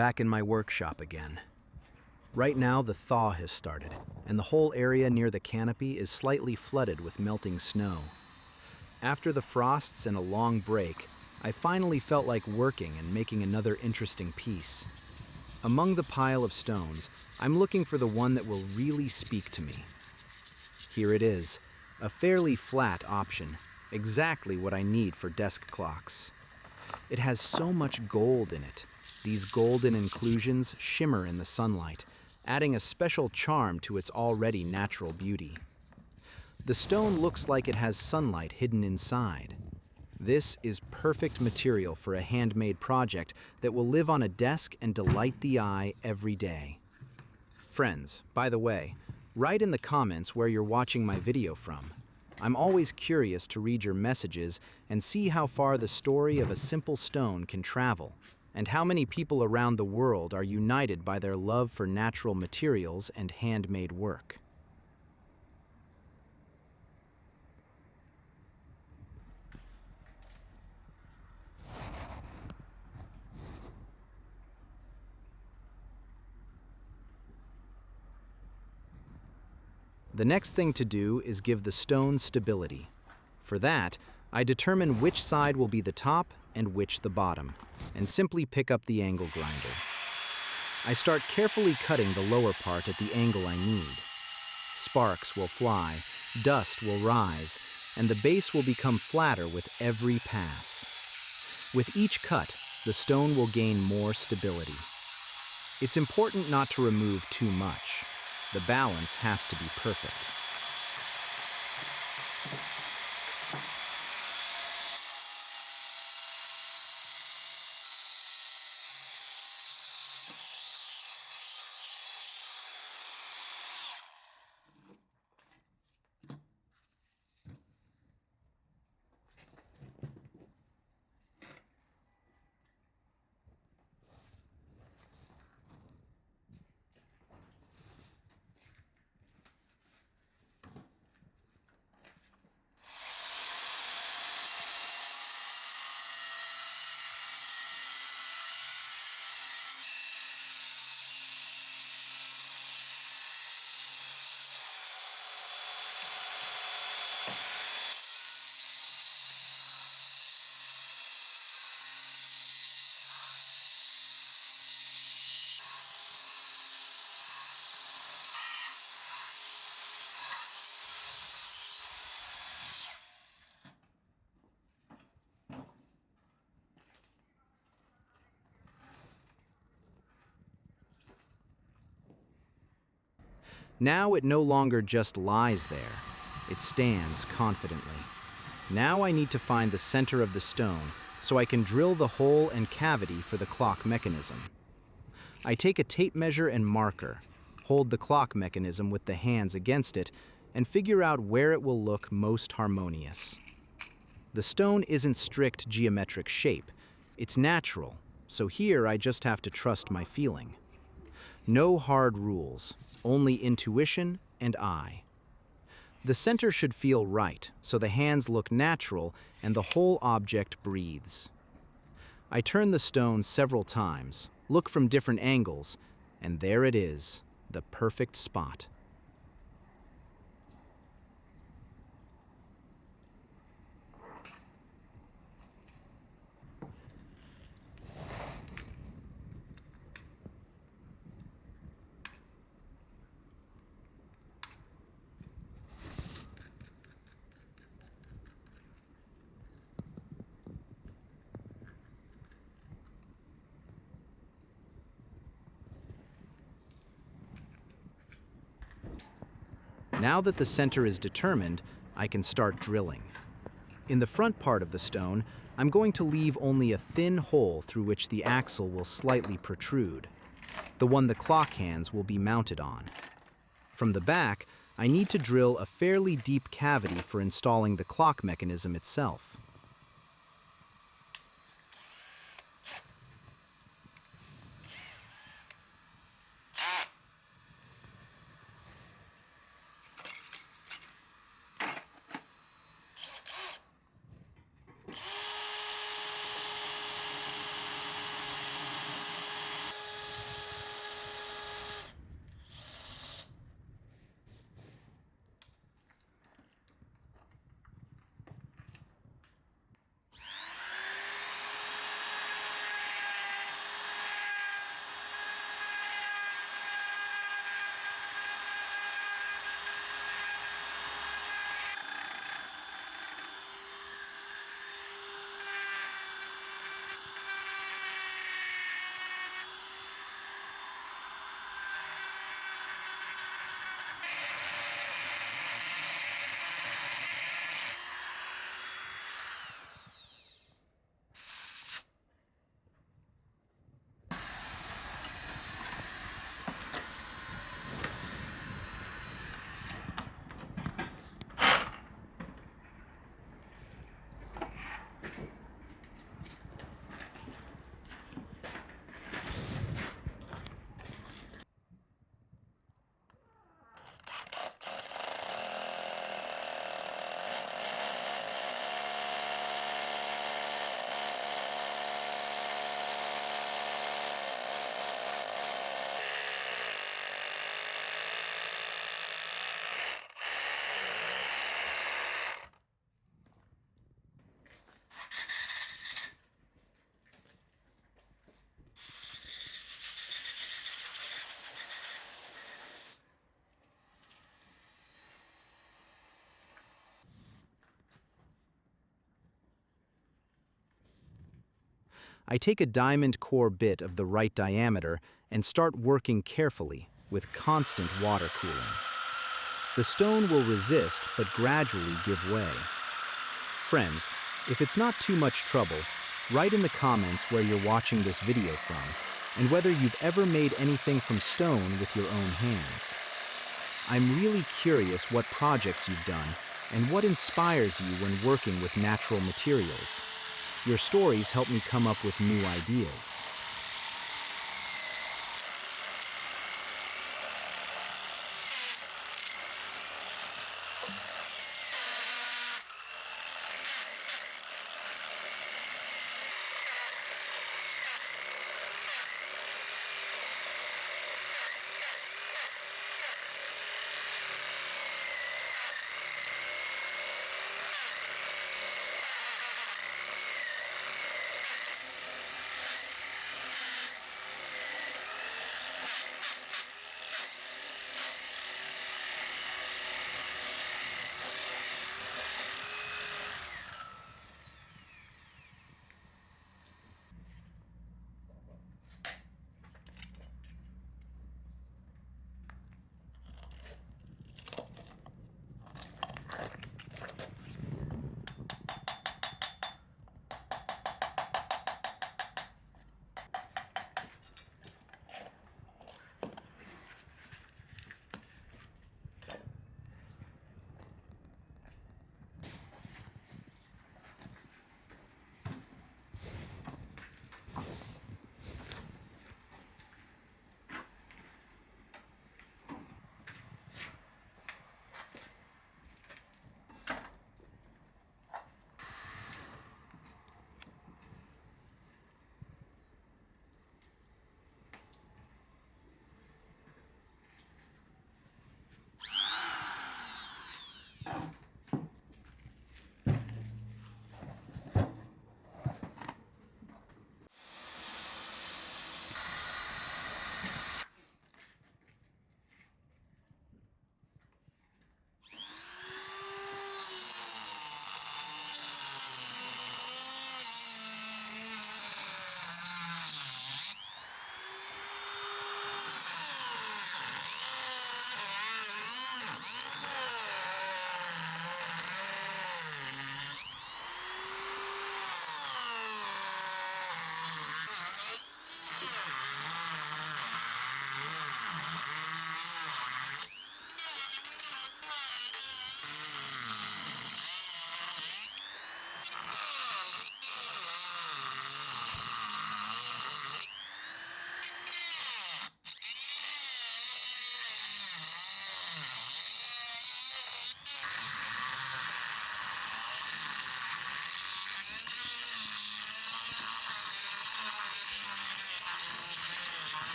back in my workshop again. Right now the thaw has started, and the whole area near the canopy is slightly flooded with melting snow. After the frosts and a long break, I finally felt like working and making another interesting piece. Among the pile of stones, I'm looking for the one that will really speak to me. Here it is, a fairly flat option, exactly what I need for desk clocks. It has so much gold in it. These golden inclusions shimmer in the sunlight, adding a special charm to its already natural beauty. The stone looks like it has sunlight hidden inside. This is perfect material for a handmade project that will live on a desk and delight the eye every day. Friends, by the way, write in the comments where you're watching my video from. I'm always curious to read your messages and see how far the story of a simple stone can travel, and how many people around the world are united by their love for natural materials and handmade work. The next thing to do is give the stone stability. For that, I determine which side will be the top and which the bottom, and simply pick up the angle grinder. I start carefully cutting the lower part at the angle I need. Sparks will fly, dust will rise, and the base will become flatter with every pass. With each cut, the stone will gain more stability. It's important not to remove too much. The balance has to be perfect. Now it no longer just lies there, it stands confidently. Now I need to find the center of the stone so I can drill the hole and cavity for the clock mechanism. I take a tape measure and marker, hold the clock mechanism with the hands against it, and figure out where it will look most harmonious. The stone isn't strict geometric shape, it's natural, so here I just have to trust my feeling. No hard rules, only intuition and eye. The center should feel right, so the hands look natural and the whole object breathes. I turn the stone several times, look from different angles, and there it is, the perfect spot. Now that the center is determined, I can start drilling. In the front part of the stone, I'm going to leave only a thin hole through which the axle will slightly protrude, the one the clock hands will be mounted on. From the back, I need to drill a fairly deep cavity for installing the clock mechanism itself. I take a diamond core bit of the right diameter and start working carefully, with constant water cooling. The stone will resist but gradually give way. Friends, if it's not too much trouble, write in the comments where you're watching this video from, and whether you've ever made anything from stone with your own hands. I'm really curious what projects you've done and what inspires you when working with natural materials. Your stories help me come up with new ideas.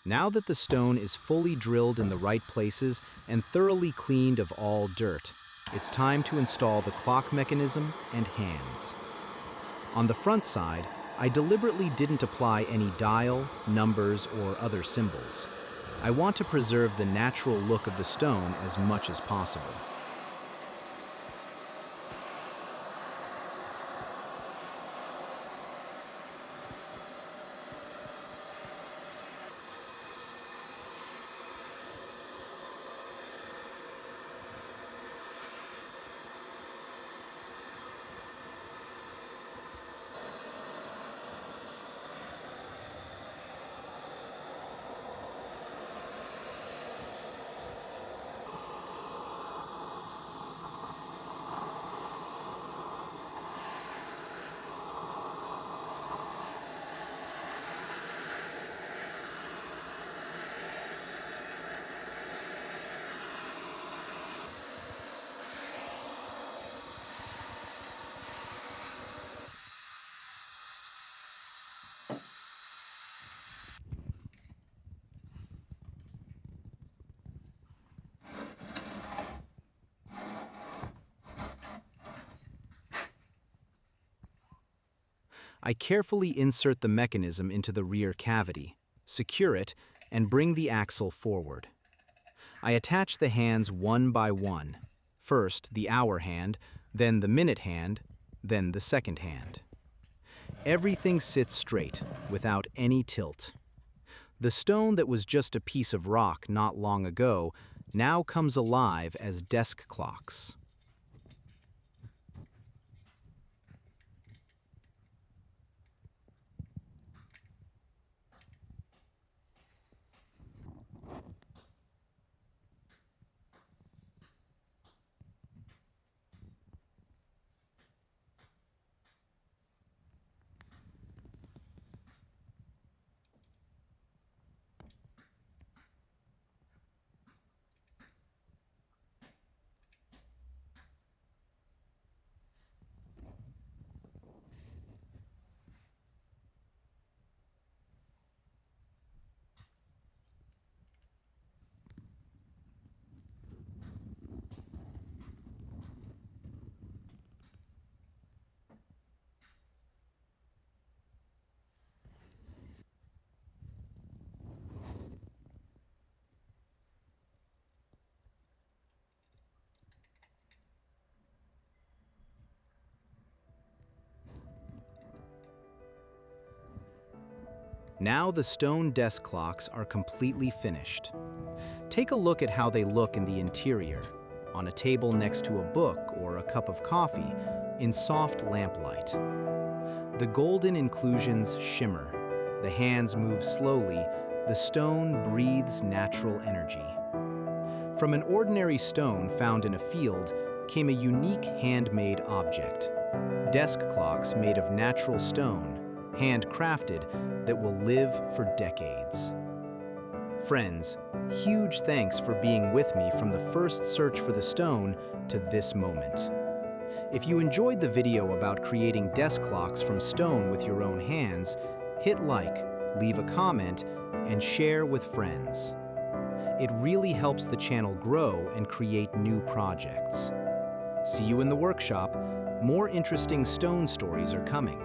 Now that the stone is fully drilled in the right places and thoroughly cleaned of all dirt, it's time to install the clock mechanism and hands. On the front side, I deliberately didn't apply any dial, numbers, or other symbols. I want to preserve the natural look of the stone as much as possible. I carefully insert the mechanism into the rear cavity, secure it, and bring the axle forward. I attach the hands one by one. First the hour hand, then the minute hand, then the second hand. Everything sits straight, without any tilt. The stone that was just a piece of rock not long ago now comes alive as desk clocks. Now the stone desk clocks are completely finished. Take a look at how they look in the interior, on a table next to a book or a cup of coffee, in soft lamplight. The golden inclusions shimmer, the hands move slowly, the stone breathes natural energy. From an ordinary stone found in a field came a unique handmade object. Desk clocks made of natural stone, handcrafted, that will live for decades. Friends, huge thanks for being with me from the first search for the stone to this moment. If you enjoyed the video about creating desk clocks from stone with your own hands, hit like, leave a comment, and share with friends. It really helps the channel grow and create new projects. See you in the workshop. More interesting stone stories are coming.